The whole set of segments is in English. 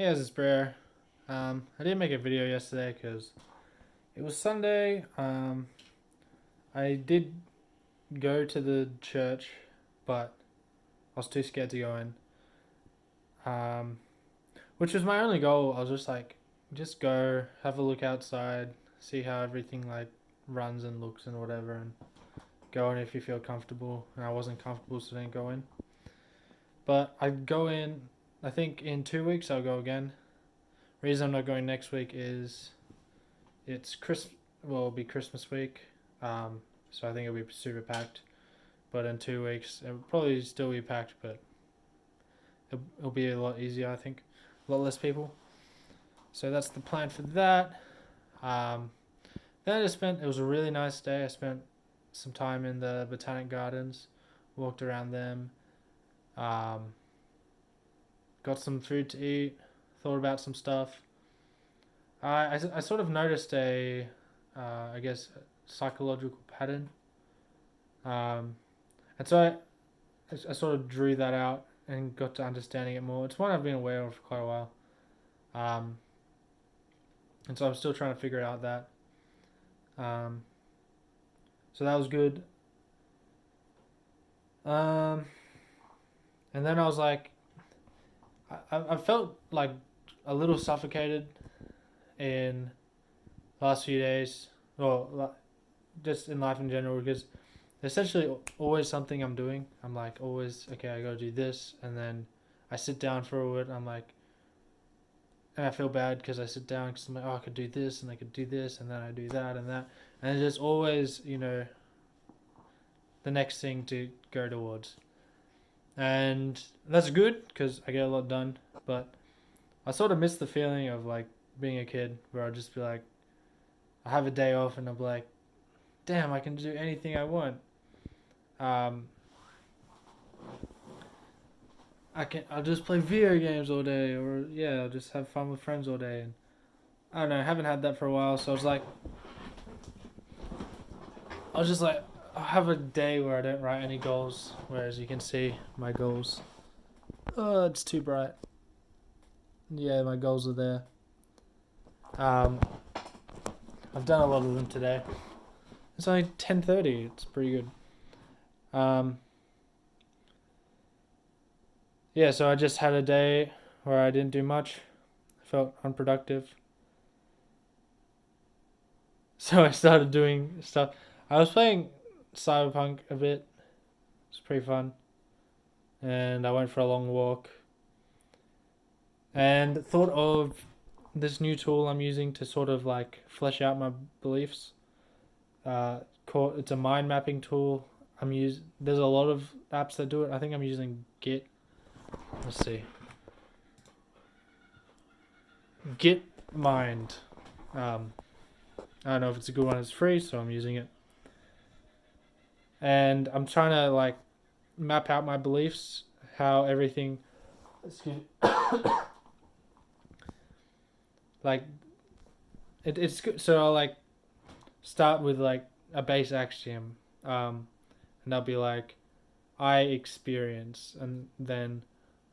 Hey guys, it's Brer. I didn't make a video yesterday because it was Sunday. I did go to the church, but I was too scared to go in. Um, which was my only goal. I was just like, just go, have a look outside, see how everything like runs and looks and whatever, and go in if you feel comfortable. And I wasn't comfortable, so I didn't go in. But I go in. I think in 2 weeks I'll go again. Reason I'm not going next week is it's Chris. Well, it'll be Christmas week, so I think it'll be super packed. But in 2 weeks, it'll probably still be packed, but it'll be a lot easier. I think, a lot less people. So that's the plan for that. Um, then I just spent. It was a really nice day. I spent some time in the Botanic Gardens, walked around them, um, got some food to eat, thought about some stuff. I sort of noticed I guess, psychological pattern. Um, and so I sort of drew that out and got to understanding it more. It's one I've been aware of for quite a while. Um, and so I'm still trying to figure out that. Um, so that was good. Um, and then I was like, I felt like a little suffocated in the last few days, or just in life in general, because essentially always something I'm doing. I'm like always okay. I gotta do this, and then I sit down for it. I'm like, and I feel bad because I sit down because I'm like, oh, I could do this and I could do this, and then I do that and that, and it's just always the next thing to go towards, and that's good because I get a lot done. But I sort of miss the feeling of like being a kid where I'd just be like, I have a day off and I'm like, damn, I can do anything I want. Um, I'll just play video games all day, or yeah, I'll just have fun with friends all day. And I don't know, I haven't had that for a while, so I was just like, I have a day where I don't write any goals. Whereas you can see my goals. Oh, it's too bright. Yeah, my goals are there. Um, I've done a lot of them today. It's only 10:30. It's pretty good. Um, yeah, so I just had a day where I didn't do much. I felt unproductive. So I started doing stuff. I was playing Cyberpunk a bit. It's pretty fun. And I went for a long walk. And thought of this new tool I'm using to sort of like flesh out my beliefs. It's a mind mapping tool. There's a lot of apps that do it. I think I'm using Git. Let's see. Git Mind. I don't know if it's a good one. It's free, so I'm using it. And I'm trying to like map out my beliefs, how everything. Excuse me. Like it's good. So I'll like start with like a base axiom, and I'll be like, I experience, and then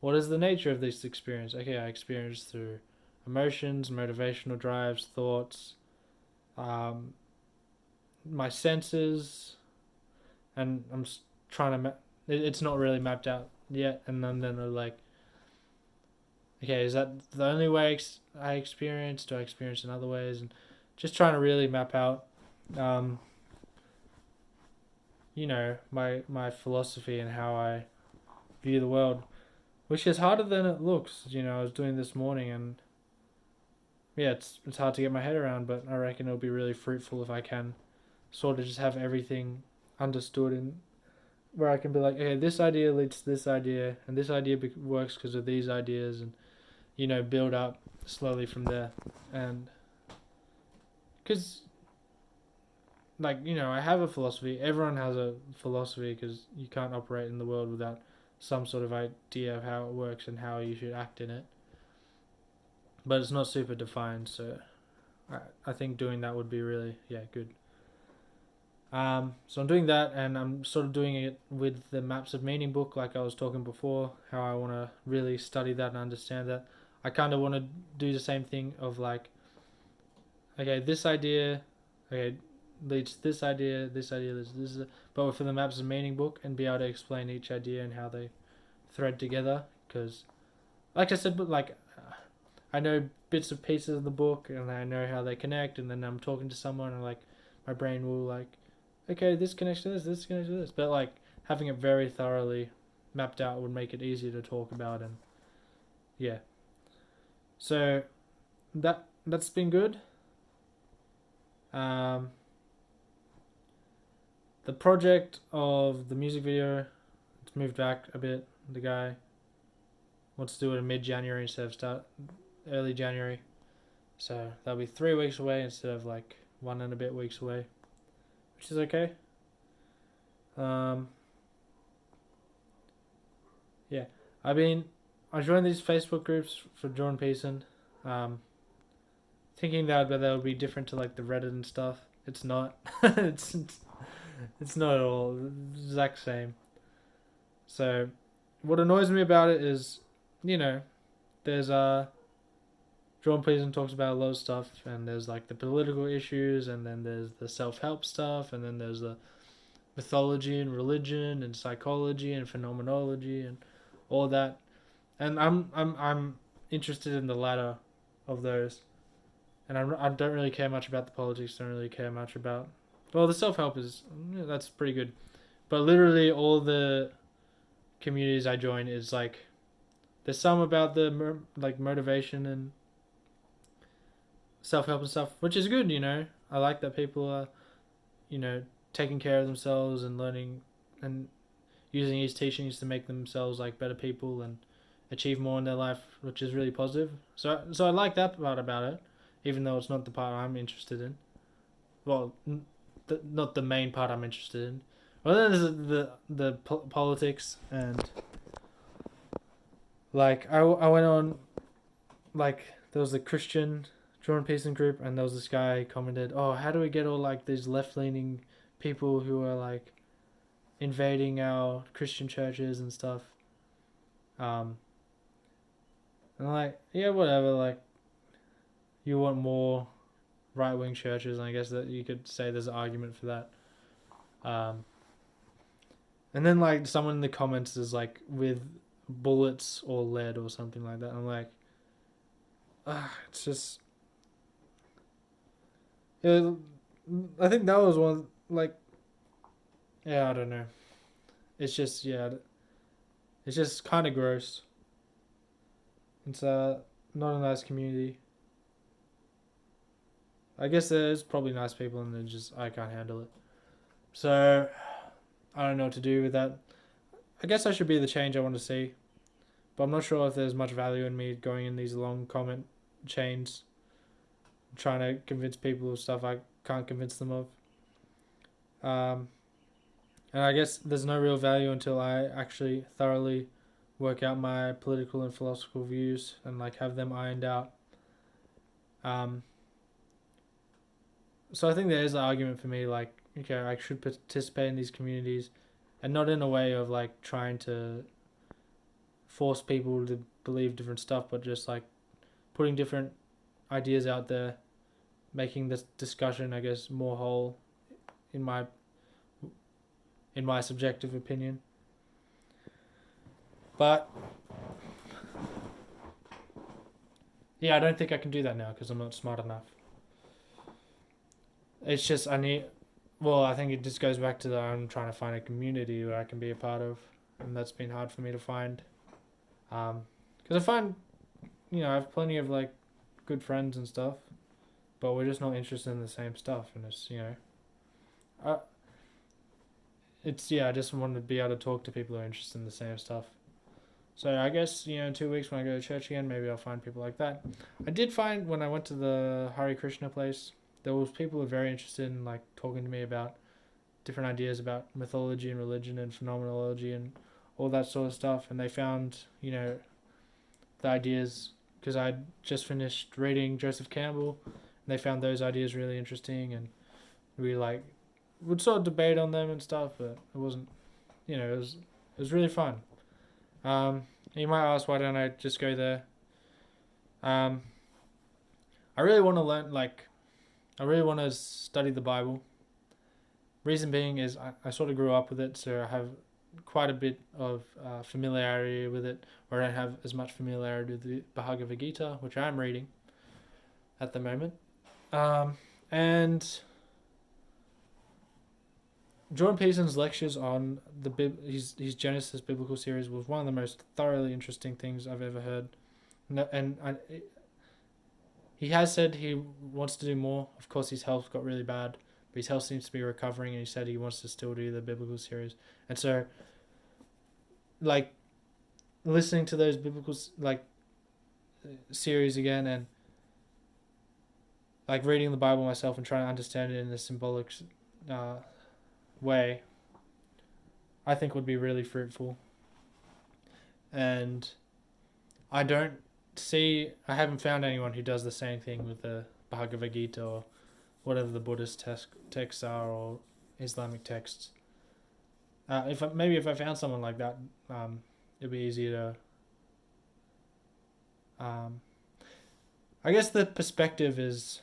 what is the nature of this experience? Okay, I experience through emotions, motivational drives, thoughts, um, my senses, and trying to. It's not really mapped out yet, and then they're like, okay, is that the only way I experience? Do I experience in other ways? And just trying to really map out, um, my philosophy and how I view the world, which is harder than it looks. I was doing this morning, and yeah, it's hard to get my head around, but I reckon it'll be really fruitful if I can sort of just have everything understood, and where I can be like, okay, this idea leads to this idea, and this idea works because of these ideas, and build up slowly from there, and because I have a philosophy. Everyone has a philosophy because you can't operate in the world without some sort of idea of how it works and how you should act in it. But it's not super defined, so I think doing that would be really, yeah, good. So I'm doing that, and I'm sort of doing it with the Maps of Meaning book, like I was talking before, how I want to really study that and understand that. I kind of want to do the same thing of like, okay, this idea, okay, leads to this idea, this, but for the maps and meaning book and be able to explain each idea and how they thread together. Because, like I said, but like, I know bits of pieces of the book and I know how they connect, and then I'm talking to someone and like, my brain will like, okay, this connects to this connects to this, but like having it very thoroughly mapped out would make it easier to talk about, and yeah. So that's been good. Um, the project of the music video, it's moved back a bit. The guy wants to do it in mid-January instead of start early January. So that'll be 3 weeks away instead of like 1 and a bit weeks away, which is okay. Yeah, I joined these Facebook groups for Jordan Pearson, thinking that would be different to like the Reddit and stuff. It's not. It's not at all the exact same. So, what annoys me about it is, you know, there's Jordan Peterson talks about a lot of stuff, and there's like the political issues, and then there's the self-help stuff, and then there's the mythology and religion and psychology and phenomenology and all that. And I'm interested in the latter of those, and I don't really care much about the politics. Don't really care much about. Well, the self-help is that's pretty good, but literally all the communities I join is like there's some about the like motivation and self-help and stuff, which is good. I like that people are, taking care of themselves and learning and using these teachings to make themselves like better people and achieve more in their life, which is really positive. So I like that part about it, even though it's not the part I'm interested in. Well, not the main part I'm interested in. Well, then there's the politics, and like I went on, like there was a Christian Jordan Peterson group, and there was this guy commented, "Oh, how do we get all like these left leaning people who are like invading our Christian churches and stuff?" And I'm like, yeah, whatever. Like, you want more right wing churches, and I guess that you could say there's an argument for that. And then like someone in the comments is like with bullets or lead or something like that. I'm like, it's just. Yeah, I think that was one like. Yeah, I don't know. It's just it's just kind of gross. It's not a nice community. I guess there's probably nice people, and then just I can't handle it. So I don't know what to do with that. I guess I should be the change I want to see, but I'm not sure if there's much value in me going in these long comment chains, trying to convince people of stuff I can't convince them of. And I guess there's no real value until I actually thoroughly work out my political and philosophical views and like have them ironed out. So I think there is an argument for me, like, okay, I should participate in these communities, and not in a way of like trying to force people to believe different stuff, but just like putting different ideas out there, making this discussion, I guess, more whole in my subjective opinion. But yeah, I don't think I can do that now because I'm not smart enough. It's just I think it just goes back to I'm trying to find a community where I can be a part of, and that's been hard for me to find. Because I find, I have plenty of like good friends and stuff, but we're just not interested in the same stuff, and it's I just want to be able to talk to people who are interested in the same stuff. So I guess, in 2 weeks when I go to church again, maybe I'll find people like that. I did find when I went to the Hare Krishna place, there was people who were very interested in like talking to me about different ideas about mythology and religion and phenomenology and all that sort of stuff. And they found, the ideas, because I'd just finished reading Joseph Campbell, and they found those ideas really interesting, and we like would sort of debate on them and stuff, but it wasn't, it was really fun. You might ask, why don't I just go there? Um, I really want to learn, like, I really want to study the Bible. Reason being is I sort of grew up with it, so I have quite a bit of familiarity with it, or I don't have as much familiarity with the Bhagavad Gita, which I am reading at the moment. And Jordan Peterson's lectures on his Genesis biblical series was one of the most thoroughly interesting things I've ever heard. He has said he wants to do more. Of course, his health got really bad, but his health seems to be recovering, and he said he wants to still do the biblical series. And so, like, listening to those biblical series again, and like reading the Bible myself and trying to understand it in a symbolic way, I think would be really fruitful. And I haven't found anyone who does the same thing with the Bhagavad Gita or whatever the Buddhist texts are, or Islamic texts. If I found someone like that, it'd be easy to. I guess the perspective is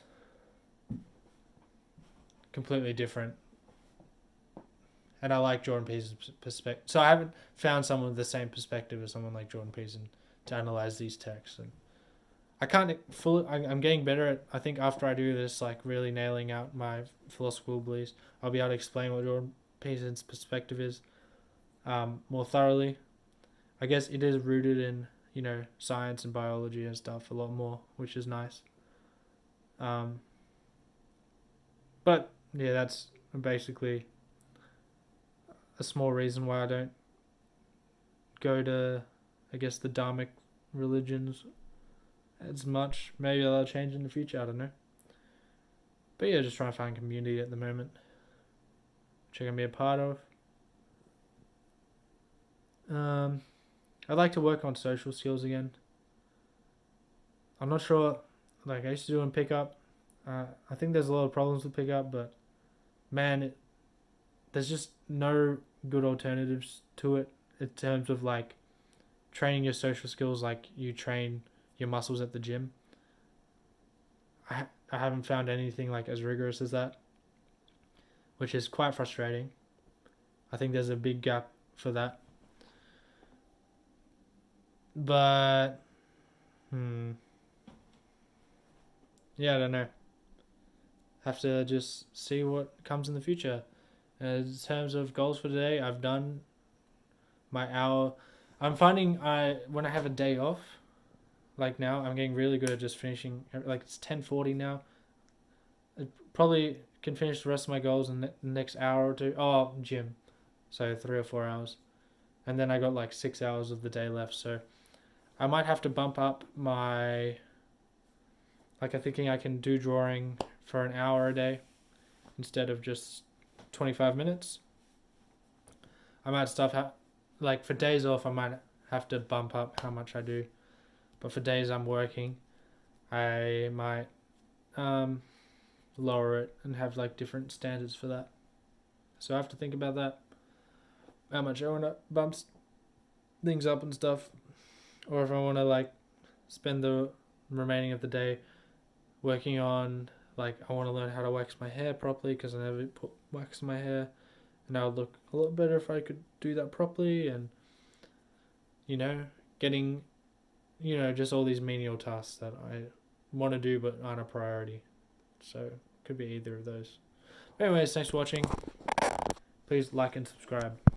completely different, and I like Jordan Peterson's perspective. So I haven't found someone with the same perspective as someone like Jordan Peterson to analyze these texts, and I can't fully. I'm getting better at. I think after I do this, like really nailing out my philosophical beliefs, I'll be able to explain what Jordan Peterson's perspective is more thoroughly. I guess it is rooted in science and biology and stuff a lot more, which is nice. But yeah, that's basically a small reason why I don't go to, I guess, the Dharmic religions as much. Maybe that'll change in the future, I don't know. But yeah, just trying to find community at the moment, which I can be a part of. I'd like to work on social skills again. I'm not sure, like I used to do in pickup. I think there's a lot of problems with pickup, but man, there's just no good alternatives to it in terms of like training your social skills like you train your muscles at the gym. I haven't found anything like as rigorous as that, which is quite frustrating. I think there's a big gap for that. But yeah, I don't know. Have to just see what comes in the future. In terms of goals for today, I've done my hour. I'm finding when I have a day off, like now, I'm getting really good at just finishing. Like it's 10:40 now. I probably can finish the rest of my goals in the next hour or two. Oh, gym, so 3 or 4 hours, and then I got like 6 hours of the day left. So I might have to bump up my. Like I'm thinking I can do drawing for an hour a day instead of just 25 minutes. I might like for days off I might have to bump up how much I do, but for days I'm working I might lower it and have like different standards for that. So I have to think about that, how much I want to bump things up and stuff, or if I want to like spend the remaining of the day working on, like I want to learn how to wax my hair properly because I never put wax in my hair, and I would look a lot better if I could do that properly, and getting just all these menial tasks that I want to do but aren't a priority. So could be either of those. Anyways, thanks for watching. Please like and subscribe.